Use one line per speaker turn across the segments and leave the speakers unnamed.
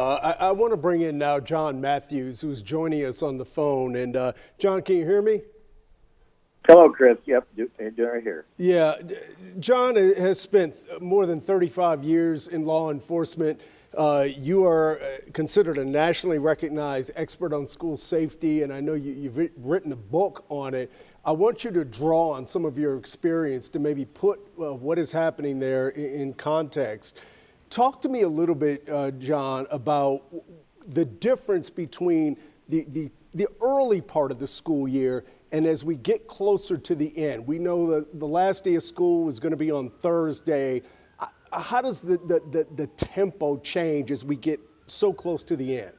I want to bring in now John Matthews, who's joining us on the phone. And John, can you hear me?
Hello, Chris. Yep, right here.
Yeah, John has spent more than 35 years in law enforcement. You are considered a nationally recognized expert on school safety, and I know you've written a book on it. I want you to draw on some of your experience to maybe put what is happening there in context. Talk to me a little bit, John, about the difference between the early part of the school year and as we get closer to the end. We know that the last day of school is going to be on Thursday. How does the tempo change as we get so close to the end?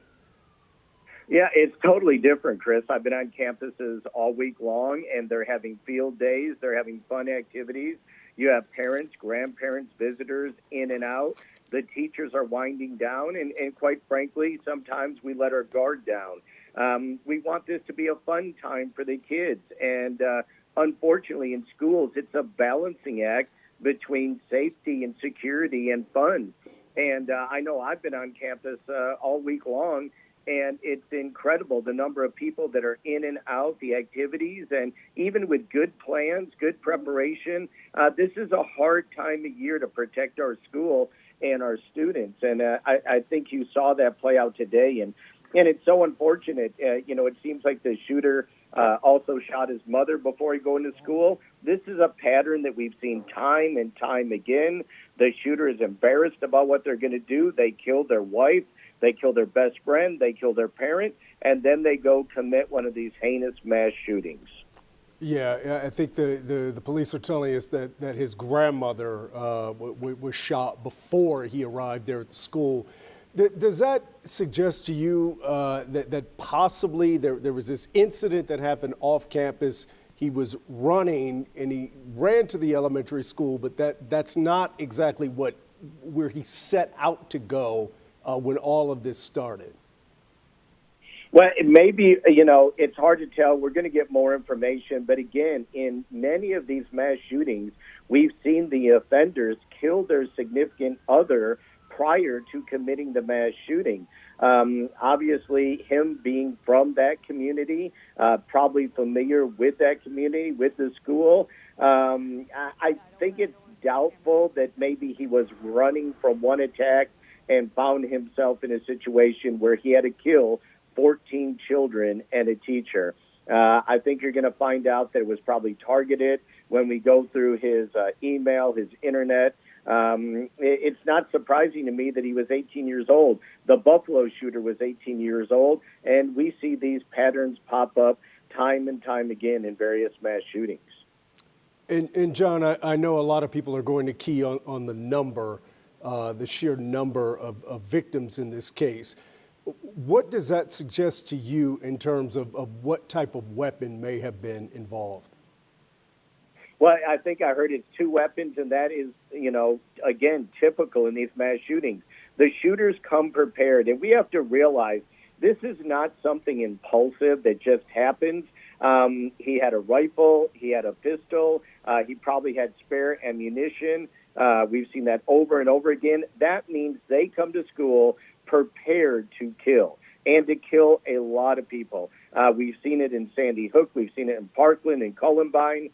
Yeah, it's totally different, Chris. I've been on campuses all week long, and they're having field days. They're having fun activities. You have parents, grandparents, visitors in and out. The teachers are winding down, and quite frankly, sometimes we let our guard down. We want this to be a fun time for the kids, and unfortunately in schools, it's a balancing act between safety and security and fun. And I know I've been on campus all week long, and it's incredible the number of people that are in and out, the activities, and even with good plans, good preparation, this is a hard time of year to protect our school and our students. And I think you saw that play out today. And it's so unfortunate. It seems like the shooter also shot his mother before he go into school. This is a pattern that we've seen time and time again. The shooter is embarrassed about what they're going to do. They kill their wife. They kill their best friend. They kill their parent. And then they go commit one of these heinous mass shootings.
Yeah, I think the police are telling us that his grandmother was shot before he arrived there at the school. Does that suggest to you that possibly there was this incident that happened off campus? He was running and he ran to the elementary school, but that's not exactly where he set out to go when all of this started.
Well, maybe, it's hard to tell. We're going to get more information. But again, in many of these mass shootings, we've seen the offenders kill their significant other prior to committing the mass shooting. Obviously, him being from that community, probably familiar with that community, with the school. I think it's doubtful that maybe he was running from one attack and found himself in a situation where he had to kill 14 children and a teacher. I think you're going to find out that it was probably targeted when we go through his email, his internet. It's not surprising to me that he was 18 years old. The Buffalo shooter was 18 years old, and we see these patterns pop up time and time again in various mass shootings.
And John, I know a lot of people are going to key on the number, the sheer number of victims in this case. What does that suggest to you in terms of what type of weapon may have been involved?
Well, I think I heard it's 2 weapons, and that is, again, typical in these mass shootings. The shooters come prepared, and we have to realize this is not something impulsive that just happens. He had a rifle, he had a pistol, he probably had spare ammunition. We've seen that over and over again. That means they come to school prepared to kill, and to kill a lot of people. We've seen it in Sandy Hook. We've seen it in Parkland and Columbine.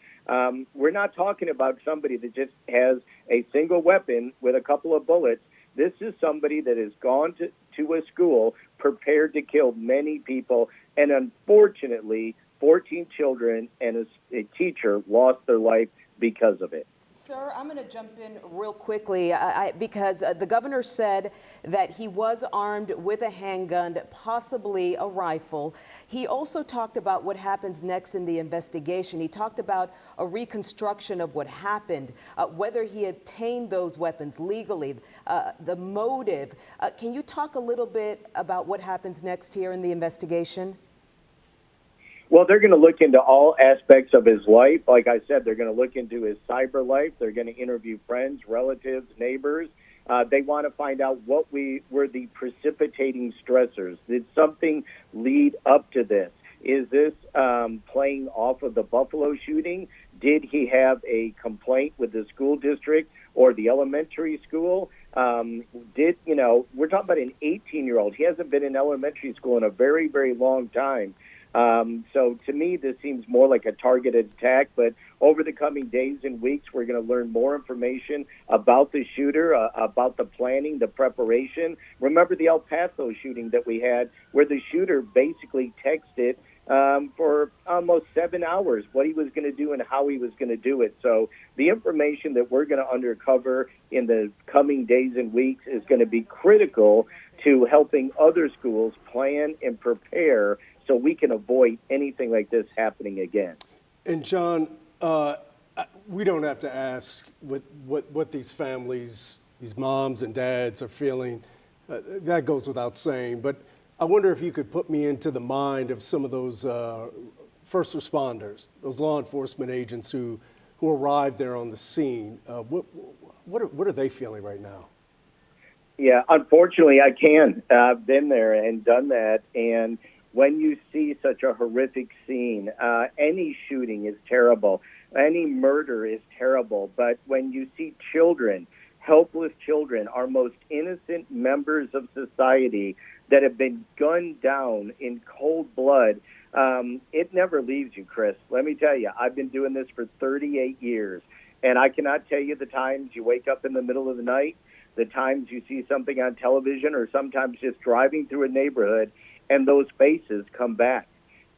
We're not talking about somebody that just has a single weapon with a couple of bullets. This is somebody that has gone to a school prepared to kill many people, and unfortunately, 14 children and a teacher lost their life because of it.
Sir, I'm going to jump in real quickly because the governor said that he was armed with a handgun, possibly a rifle. He also talked about what happens next in the investigation. He talked about a reconstruction of what happened, whether he obtained those weapons legally, the motive. Can you talk a little bit about what happens next here in the investigation?
Well, they're going to look into all aspects of his life. Like I said, they're going to look into his cyber life. They're going to interview friends, relatives, neighbors. They want to find out what were the precipitating stressors. Did something lead up to this? Is this playing off of the Buffalo shooting? Did he have a complaint with the school district or the elementary school? we're talking about an 18-year-old. He hasn't been in elementary school in a very, very long time. So to me, this seems more like a targeted attack. But over the coming days and weeks, we're going to learn more information about the shooter, about the planning, the preparation. Remember the El Paso shooting that we had, where the shooter basically texted for almost 7 hours what he was going to do and how he was going to do it. So the information that we're going to uncover in the coming days and weeks is going to be critical to helping other schools plan and prepare so we can avoid anything like this happening again.
And John, we don't have to ask what these families, these moms and dads are feeling. That goes without saying. But I wonder if you could put me into the mind of some of those first responders, those law enforcement agents who arrived there on the scene. What are they feeling right now?
Yeah, unfortunately, I can. I've been there and done that. And when you see such a horrific scene, any shooting is terrible. Any murder is terrible. But when you see children, helpless children, our most innocent members of society that have been gunned down in cold blood, it never leaves you, Chris. Let me tell you, I've been doing this for 38 years, and I cannot tell you the times you wake up in the middle of the night, the times you see something on television, or sometimes just driving through a neighborhood, and those faces come back,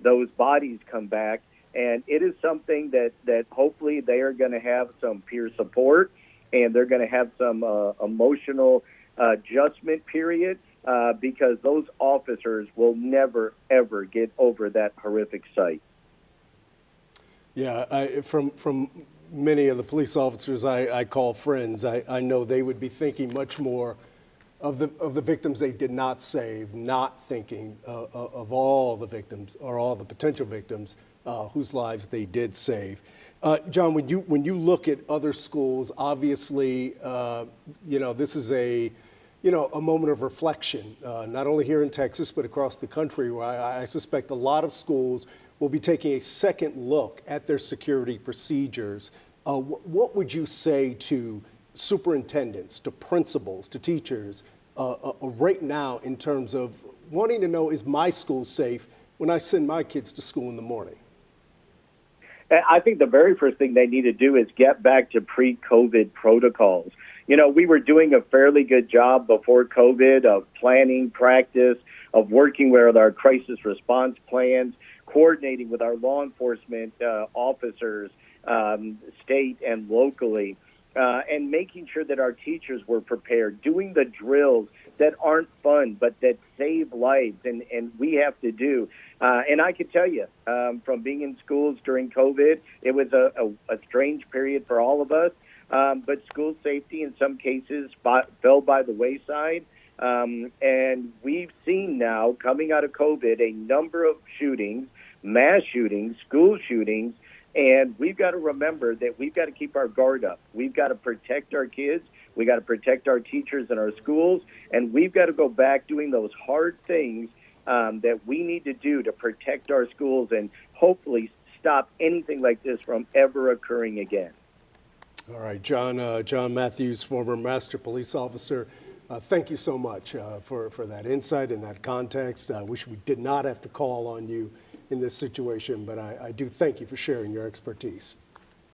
those bodies come back, and it is something that hopefully they are going to have some peer support, and they're going to have some emotional adjustment period, because those officers will never, ever get over that horrific sight.
Yeah, from many of the police officers I call friends, I know they would be thinking much more of the victims they did not save, not thinking of all the victims or all the potential victims whose lives they did save. John, when you look at other schools, obviously, this is a moment of reflection, not only here in Texas, but across the country, where I suspect a lot of schools will be taking a second look at their security procedures. What would you say to superintendents, to principals, to teachers right now in terms of wanting to know, is my school safe when I send my kids to school in the morning?
I think the very first thing they need to do is get back to pre-COVID protocols. We were doing a fairly good job before COVID of planning, practice, of working with our crisis response plans, coordinating with our law enforcement officers, state and locally, and making sure that our teachers were prepared, doing the drills that aren't fun but that save lives, and we have to do. And I can tell you, from being in schools during COVID, it was a strange period for all of us. But school safety in some cases fell by the wayside. And we've seen now, coming out of COVID, a number of shootings, mass shootings, school shootings, and we've got to remember that we've got to keep our guard up. We've got to protect our kids. We've got to protect our teachers and our schools, and we've got to go back doing those hard things that we need to do to protect our schools and hopefully stop anything like this from ever occurring again.
All right, John Matthews, former master police officer, thank you so much for that insight and that context. I wish we did not have to call on you in this situation, but I do thank you for sharing your expertise.